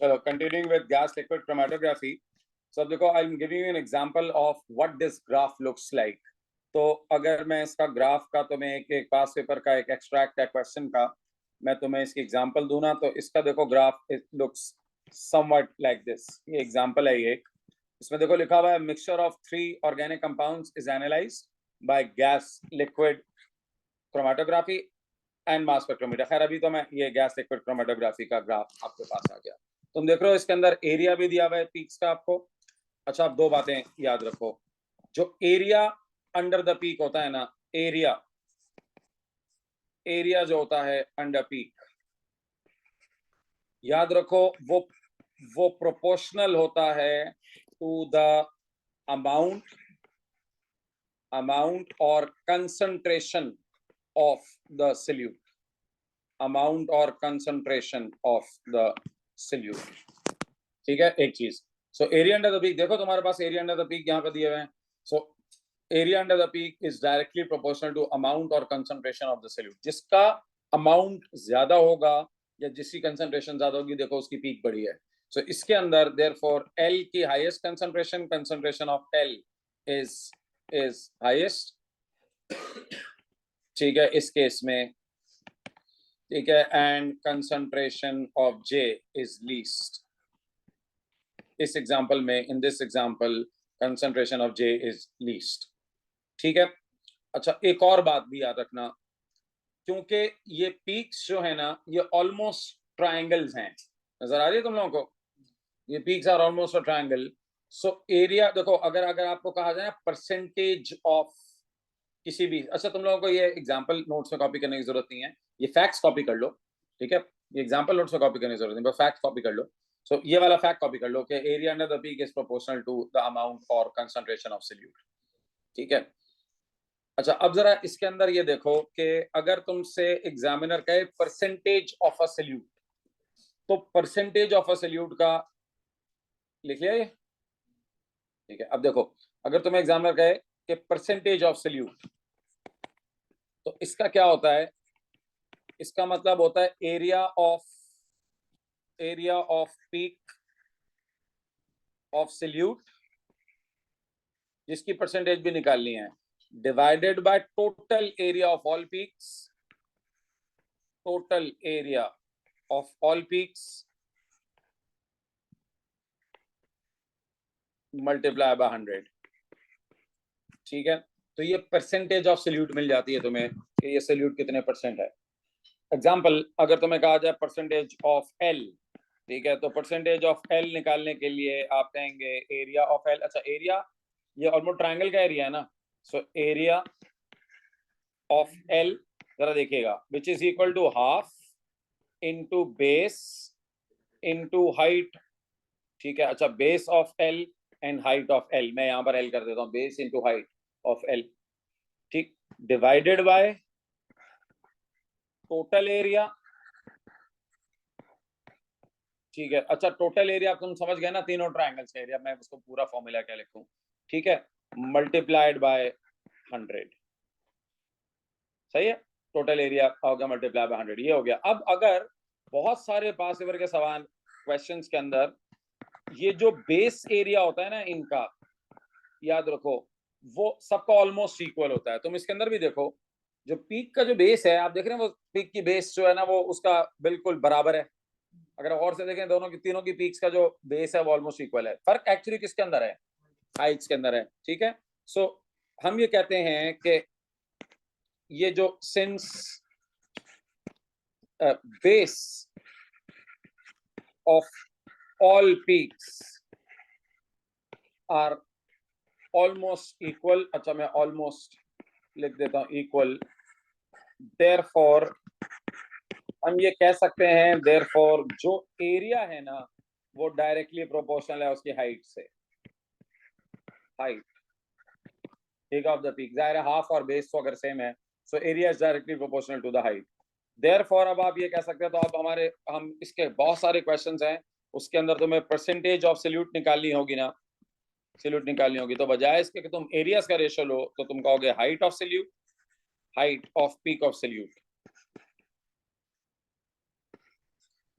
चलो continuing with gas liquid chromatography. So देखो I'm giving you an example of what this graph looks like. तो अगर मैं इसका ग्राफ का तुम्हें एक पास पेपर का एक एक्सट्रैक्ट है क्वेश्चन का, मैं तुम्हें इसकी एग्जांपल दूं ना, तो इसका देखो graph it looks somewhat like this. ये एग्जांपल है ये. इसमें देखो लिखा हुआ है mixture of 3 organic compounds is analysed by gas liquid chromatography and mass spectrometer. खैर अभी तो मैं ये गैस लिक्विड क्रोमेटोग्राफी का ग्राफ आपके पास आ गया. तुम देख रहे हो इसके अंदर एरिया भी दिया हुआ है पीक्स का आपको. अच्छा, आप दो बातें याद रखो. जो एरिया अंडर द पीक होता है ना, एरिया जो होता है अंडर पीक, याद रखो वो प्रोपोर्शनल होता है टू द अमाउंट और concentration of the solute. Amount और कंसंट्रेशन ऑफ द सॉल्यूट. ठीक है, एक चीज. So area under the peak, देखो तुम्हारे पास एरिया अंडर द पीक यहाँ पे दिए हुए हैं. So area under the peak is directly proportional to amount और कंसंट्रेशन ऑफ द सॉल्यूट. जिसका अमाउंट ज्यादा होगा या जिसकी कंसंट्रेशन ज्यादा होगी, देखो उसकी पीक बड़ी है. सो इसके अंदर देयरफॉर एल की highest concentration of L is highest. ठीक है, इस केस में. ठीक है, and concentration of J is least. इस एग्जांपल में, in this example, concentration of J is least. ठीक है. अच्छा, एक और बात भी याद रखना, क्योंकि ये पीक्स जो है ना, ये ऑलमोस्ट ट्रायंगल्स हैं. नजर आ रही है तुम लोगों को? ये peaks are almost a triangle. So area देखो, अगर आपको कहा जाए परसेंटेज ऑफ किसी भी, अच्छा तुम लोगों को ये एग्जांपल नोट्स में कॉपी करने की जरूरत नहीं है, ये फैक्ट्स कॉपी कर लो. ठीक है, ये एग्जांपल नोट्स में कॉपी करने की जरूरत नहीं, बस फैक्ट्स कॉपी कर लो. सो ये वाला फैक्ट कॉपी कर लो कि area under the peak is proportional to the amount और कंसंट्रेशन ऑफ सॉल्यूट. ठीक है. अच्छा, अब जरा इसके अंदर ये देखो कि अगर तुमसे एग्जामिनर कहे परसेंटेज ऑफ अ सॉल्यूट, तो परसेंटेज ऑफ अ सॉल्यूट का लिख लिया ये. ठीक है, अब देखो, अगर तुम्हें एग्जामिनर कहे कि परसेंटेज ऑफ सॉल्यूट, तो इसका क्या होता है? इसका मतलब होता है area off peak of solute, जिसकी परसेंटेज भी निकालनी है, divided by total area of all peaks. Total area of all peaks multiply by 100. ठीक है, तो ये परसेंटेज ऑफ सॉल्यूट मिल जाती है तुम्हें कि ये सॉल्यूट कितने परसेंट है. एग्जांपल, अगर तुम्हें कहा जाए परसेंटेज ऑफ एल, ठीक है, तो परसेंटेज ऑफ एल निकालने के लिए आप कहेंगे एरिया ऑफ एल. अच्छा, एरिया ये ऑलमोस्ट ट्रायंगल का एरिया है ना. सो एरिया ऑफ एल जरा देखिएगा, which is equal to half into base into height. ठीक है. अच्छा, base of L and height of L, मैं यहां पर एल कर देता हूं, base into height of L. ठीक, डिवाइडेड बाय टोटल एरिया. ठीक है. अच्छा, टोटल एरिया तुम समझ गए ना, तीनों ट्रायंगल्स का एरिया. मैं उसको पूरा फॉर्मूला क्या लिखूं? ठीक है, मल्टीप्लाइड बाय 100. सही है, टोटल एरिया हो गया मल्टीप्लाई बाय 100. ये हो गया. अब अगर बहुत सारे पास पेपर के सवाल क्वेश्चंस के अंदर ये जो बेस एरिया होता है ना इनका, याद रखो वो सबका ऑलमोस्ट इक्वल होता है. तुम इसके अंदर भी देखो, जो पीक का जो बेस है, आप देख रहे हैं वो पीक की बेस जो है ना, वो उसका बिल्कुल बराबर है. अगर और से देखें, दोनों की, तीनों की पीक्स का जो बेस है वो ऑलमोस्ट इक्वल है. फर्क एक्चुअली किसके अंदर है? हाइट्स के अंदर है. ठीक है. सो हम ये कहते हैं कि ये जो since base of all peaks are almost equal. अच्छा, मैं ऑलमोस्ट लिख देता हूं, इक्वल. देयरफॉर हम ये कह सकते हैं, देयरफॉर जो एरिया है ना, वो डायरेक्टली प्रोपोर्शनल है उसकी हाइट से. हाइट ठीक ऑफ द पीक, जाहिर है हाफ और बेस तो अगर सेम है, so area is directly proportional to the height. Therefore अब आप ये कह सकते हैं, तो अब हम इसके बहुत सारे क्वेश्चंस हैं, उसके अंदर तुम्हें परसेंटेज ऑफ सॉल्यूट निकालनी होगी ना, सॉल्यूट निकालनी होगी. तो बजाय इसके कि तुम एरियाज का रेशियो लो, तो तुम कहोगे height of solute, height off peak of solute.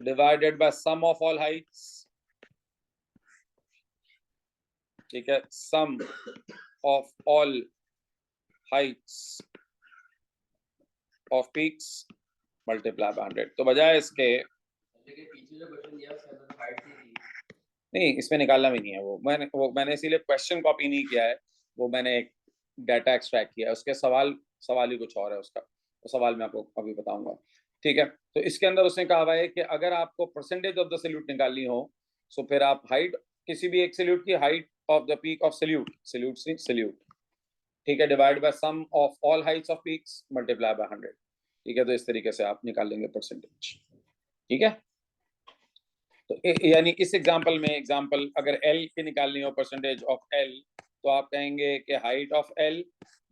divided by sum of all heights, ठीक है, sum of all heights of peaks multiply by 100। तो बजाय इसके नहीं, इसमें निकालना भी नहीं है, वो मैंने इसीलिए क्वेश्चन कॉपी नहीं किया है, वो मैंने एक डाटा एक्सट्रैक्ट किया है, उसके सवाल ही कुछ और है उसका, तो सवाल मैं आपको अभी बताऊंगा, ठीक है। तो इसके अंदर उसने कहा हुआ है कि अगर आपको परसेंटेज ऑफ द सल्यूट निकालनी हो, तो फिर आप हाइट, किसी भी एक सल्यूट की height of the peak of solute, ठीक है, divide by sum of all heights of peaks multiply by 100, ठीक है। तो इस तरीके से आप निकाल लेंगे परसेंटेज, ठीक है। तो यानी इस एग्जांपल में, एग्जांपल अगर L की निकालनी हो, परसेंटेज ऑफ L, तो आप कहेंगे कि height of L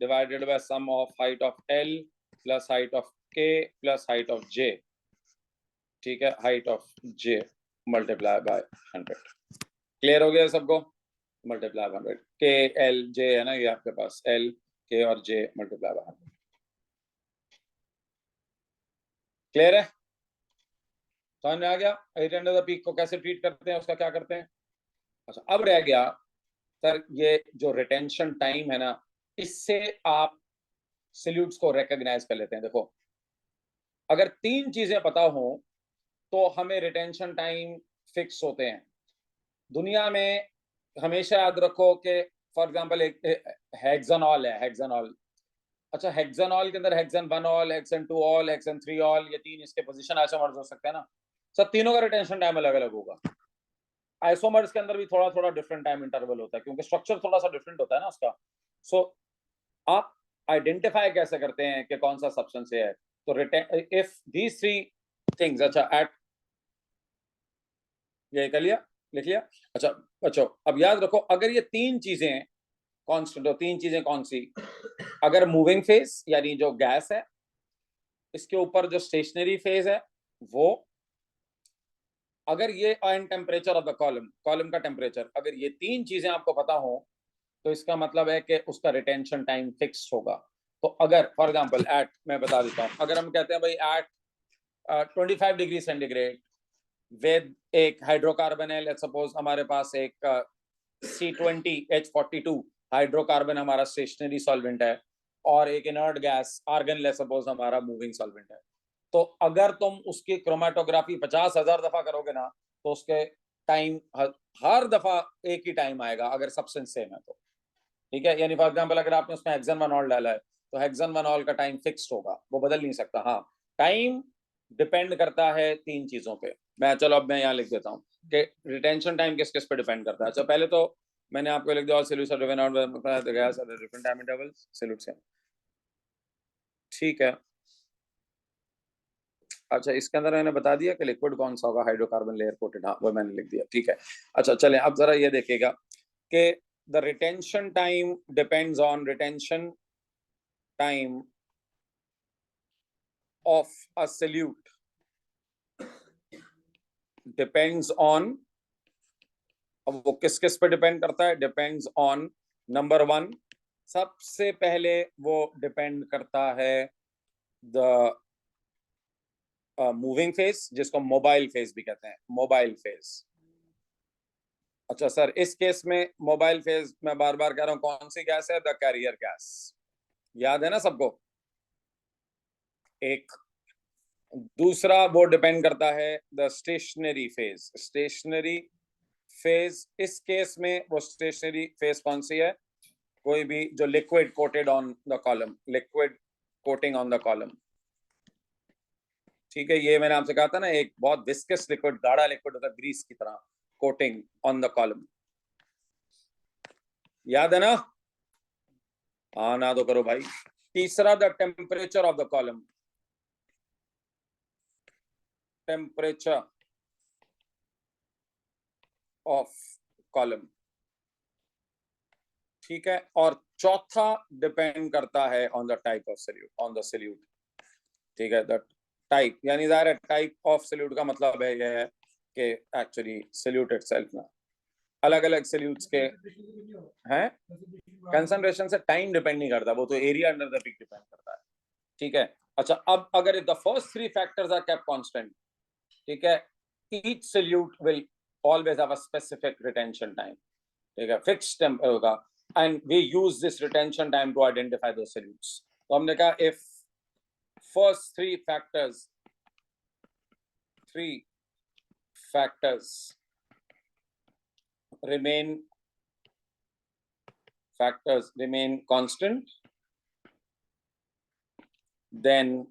divided by sum of height of L plus height of K plus height of J, ठीक है, height of J multiply by 100। Clear हो गया सबको? Multiply by 100, K L J है ना, ये आपके पास L K और J मल्टीप्लाई बाय 100। क्लियर है? समझ में आ गया? हाइट अंडर द पीक को कैसे ट्रीट करते हैं, उसका क्या करते हैं? अच्छा, अब रह गया सर ये जो रिटेंशन टाइम है ना, इससे आप सल्यूट्स को रिकॉग्नाइज कर लेते हैं। देखो, अगर 3 चीजें पता हो तो हमें रिटेंशन टाइम फिक्स होते हैं। दुनिया में हमेशा याद रखो कि फॉर एग्जांपल एक हेक्सानॉल है, हेक्सानॉल। अच्छा, हेक्सानॉल के अंदर hexane 1 all, hexane 2 all, hexane 3 all, ये 3 इसके पोजीशन आइसोमर्स हो सकते हैं ना। सब तीनों का रिटेंशन टाइम अलग अलग होगा। आइसोमर्स के अंदर भी थोड़ा थोड़ा डिफरेंट टाइम इंटरवल होता है, क्योंकि स्ट्रक्चर थोड़ा सा डिफरेंट होता है ना उसका। सो आप आइडेंटिफाई कैसे करते हैं कि कौन सा सब्सटेंस है? तो इफ दीज 3 थिंग्स, अच्छा एट, ये कर लिया, लिख लिया। अच्छा, अब याद रखो, अगर ये 3 चीजें कांस्टेंट हो, 3 चीजें कौन सी? अगर मूविंग फेज यानी जो गैस है, इसके ऊपर जो स्टेशनरी फेज है वो, अगर ये and temperature of the column का टेम्परेचर, अगर ये 3 चीजें आपको पता हो, तो इसका मतलब है कि उसका रिटेंशन टाइम फिक्स होगा। तो अगर फॉर एग्जांपल एट, मैं बता देता हूं, अगर हम कहते हैं भाई एट 25 डिग्री सेंटीग्रेड विद एक हाइड्रोकार्बन है, लेट्स सपोज हमारे पास एक C20H42 हाइड्रोकार्बन हमारा स्टेशनरी सॉल्वेंट है, और एक inert gas argon, let's suppose हमारा मूविंग सॉल्वेंट है। तो अगर तुम उसकी क्रोमेटोग्राफी 50,000 दफा करोगे ना, तो उसके टाइम हर दफा एक ही टाइम आएगा, अगर सब्सटेंस सेम है तो, ठीक है। यानी फॉर एग्जांपल अगर आपने उसमें हेक्सन 1 ऑल डाला है, तो हेक्सन 1 ऑल का टाइम फिक्स्ड होगा, वो बदल नहीं सकता। हाँ, टाइम डिपेंड करता है 3 चीजों पे। चलो अब मैं यहाँ लिख देता हूँ कि रिटेंशन टाइम किस किस पे डिपेंड करता है। अच्छा, पहले तो मैंने आपको लिख दिया solution driven out by the gas at different time intervals, solute से, ठीक है। अच्छा, इसके अंदर मैंने बता दिया कि लिक्विड कौन सा होगा, हाइड्रोकार्बन लेयर कोटेड, हाँ वो मैंने लिख दिया, ठीक है। अच्छा चलें, अब जरा ये देखिएगा कि the retention time depends on, retention time of a solute depends on, अब वो किस किस पे डिपेंड करता है? डिपेंड्स ऑन, नंबर 1, सबसे पहले वो डिपेंड करता है द मूविंग फेज, जिसको मोबाइल फेज भी कहते हैं, मोबाइल फेज। अच्छा सर, इस केस में मोबाइल फेज मैं बार बार कह रहा हूं, कौन सी गैस है? द कैरियर गैस, याद है ना सबको? एक दूसरा वो डिपेंड करता है the stationary phase, stationary phase, इस केस में वो स्टेशनरी फेज कौन सी है? कोई भी जो liquid coated on the column, liquid coating on the column, ठीक है। ये मैंने आपसे कहा था ना, एक बहुत विस्कस लिक्विड, गाढ़ा लिक्विड होता है ग्रीस की तरह, कोटिंग ऑन द कॉलम, याद है ना? हाँ ना तो करो भाई। तीसरा the temperature of the column, temperature of column, ठीक है। और चौथा डिपेंड करता है on the type of solute, on the solute, ठीक है। द टाइप, यानी ज़ाहिर है टाइप ऑफ सॉल्यूट का मतलब है यह है कि एक्चुअली सॉल्यूट इटसेल्फ ना, अलग अलग सॉल्यूट्स के हैं, कंसंट्रेशन से टाइम डिपेंड नहीं करता, वो तो area under the peak depend करता है, ठीक है। अच्छा, अब अगर the first 3 factors are kept constant, ठीक है, each solute will always have a specific retention time. ठीक है, fixed temp होगा, and we use this retention time to identify those solutes. तो हमने कहा if first three factors remain constant, then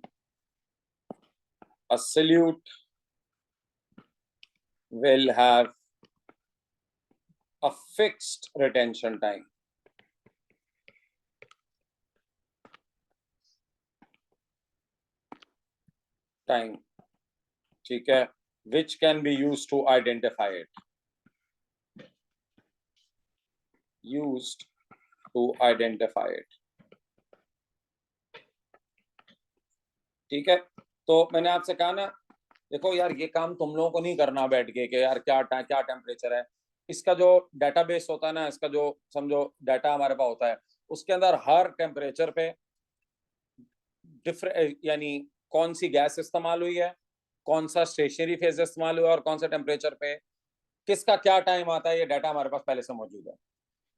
a solute will have a fixed retention time. ठीक है, which can be used to identify it. ठीक है, तो मैंने आपसे कहा ना, देखो यार ये काम तुम लोगों को नहीं करना बैठ के कि यार क्या टेम्परेचर है। इसका जो डेटाबेस होता है ना, इसका जो समझो डाटा हमारे पास होता है, उसके अंदर हर टेम्परेचर पे यानी कौन सी गैस इस्तेमाल हुई है, कौन सा स्टेशनरी फेज इस्तेमाल हुआ और कौन सा टेम्परेचर पे किसका क्या टाइम आता है, ये डाटा हमारे पास पहले से मौजूद है।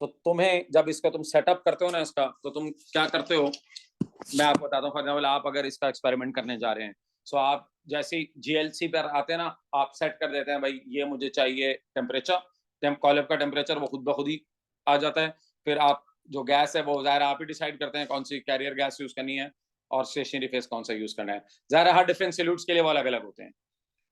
तो तुम्हें जब इसका तुम सेटअप करते हो ना इसका, तो तुम क्या करते हो, मैं आपको बताता हूँ। फॉर एग्जाम्पल आप अगर इसका एक्सपेरिमेंट करने जा रहे हैं, सो आप जैसे GLC पर आते हैं ना, आप सेट कर देते हैं भाई ये मुझे चाहिए टेम्परेचर, कॉलम का टेम्परेचर वो खुद ब खुद ही आ जाता है। फिर आप जो गैस है वो ज़ाहिर आप ही डिसाइड करते हैं कौन सी कैरियर गैस यूज करनी है और स्टेशनरी फेज कौन सा यूज करना है। ज़ाहिर हर डिफरेंट सॉल्यूट्स के लिए वो अलग अलग होते हैं।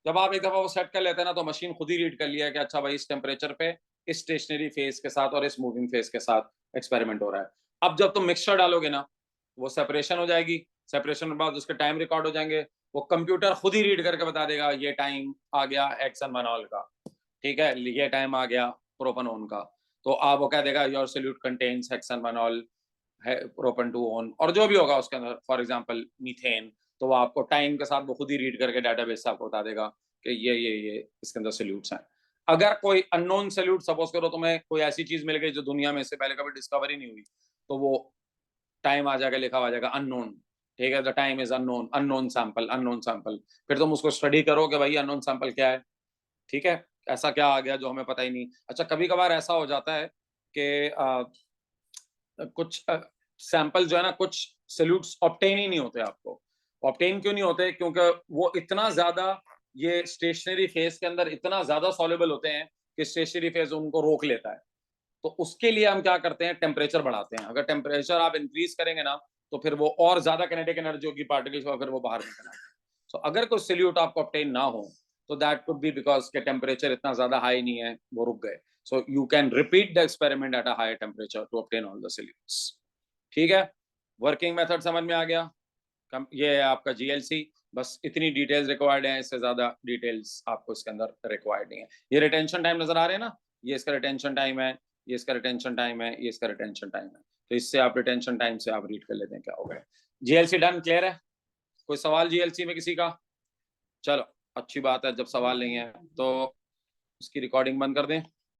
जब आप एक दफा वो सेट कर लेते हैं ना, तो मशीन खुद ही रीड कर लिया कि अच्छा भाई इस टेम्परेचर पे इस स्टेशनरी फेज के साथ और इस मूविंग फेज के साथ एक्सपेरिमेंट हो रहा है। अब जब तुम मिक्सचर डालोगे ना, वो सेपरेशन हो जाएगी, सेपरेशन के बाद उसके टाइम रिकॉर्ड हो जाएंगे, वो कंप्यूटर खुद ही रीड करके बता देगा ये टाइम आ गया हेक्सेनॉल का, ठीक है, ये टाइम आ गया प्रोपेनॉन का। तो आप वो कह देगा योर सॉल्यूट कंटेन्स हेक्सेनॉल, प्रोपेन-2-ओन और जो भी होगा उसके अंदर, फॉर एग्जांपल मीथेन, तो वो आपको टाइम के साथ वो खुद ही रीड करके डेटाबेस से आपको बता देगा कि ये इसके अंदर सॉल्यूट्स हैं। अगर कोई अननोन सॉल्यूट, सपोज करो तुम्हें कोई ऐसी चीज मिल गई जो दुनिया में इससे पहले कभी डिस्कवर ही नहीं हुई, तो वो टाइम आ जाएगा, लिखा आ जाएगा अननोन, ठीक है, the time is unknown sample. फिर तुम उसको स्टडी करो कि भाई अननोन सैंपल क्या है, ठीक है, ऐसा क्या आ गया जो हमें पता ही नहीं। अच्छा, कभी कभार ऐसा हो जाता है कि कुछ सैंपल जो है ना, कुछ सॉल्यूट्स ऑब्टेन ही नहीं होते। आपको ऑब्टेन क्यों नहीं होते? क्योंकि वो इतना ज्यादा, ये स्टेशनरी फेज के अंदर इतना ज्यादा सॉल्युबल होते हैं कि स्टेशनरी फेज उनको रोक लेता है। तो उसके लिए हम क्या करते हैं, टेम्परेचर बढ़ाते हैं। अगर टेम्परेचर आप इंक्रीज करेंगे ना, तो फिर वो और ज्यादा काइनेटिक एनर्जी होगी पार्टिकल्स को, फिर वो बाहर निकल आएंगे। सो अगर कोई सॉल्यूट आपको ऑब्टेन ना हो, तो दैट कुड बी बिकॉज के टेम्परेचर इतना ज्यादा हाई नहीं है, वो रुक गए। So you can repeat the experiment at a higher temperature to obtain all the solutes. ठीक है, वर्किंग मेथड समझ में आ गया। ये है आपका GLC। बस इतनी डिटेल्स रिक्वायर्ड है, इससे ज्यादा डिटेल्स आपको इसके अंदर रिक्वायर्ड नहीं है। ये रिटेंशन टाइम नजर आ रहे हैं ना, ये इसका रिटेंशन टाइम है, ये इसका रिटेंशन टाइम है, ये इसका रिटेंशन टाइम है। तो इससे आप रिटेंशन टाइम से आप रीड कर लेते हैं क्या हो गया। GLC डन, क्लियर है? कोई सवाल GLC में किसी का? चलो अच्छी बात है, जब सवाल नहीं है तो उसकी रिकॉर्डिंग बंद कर दें।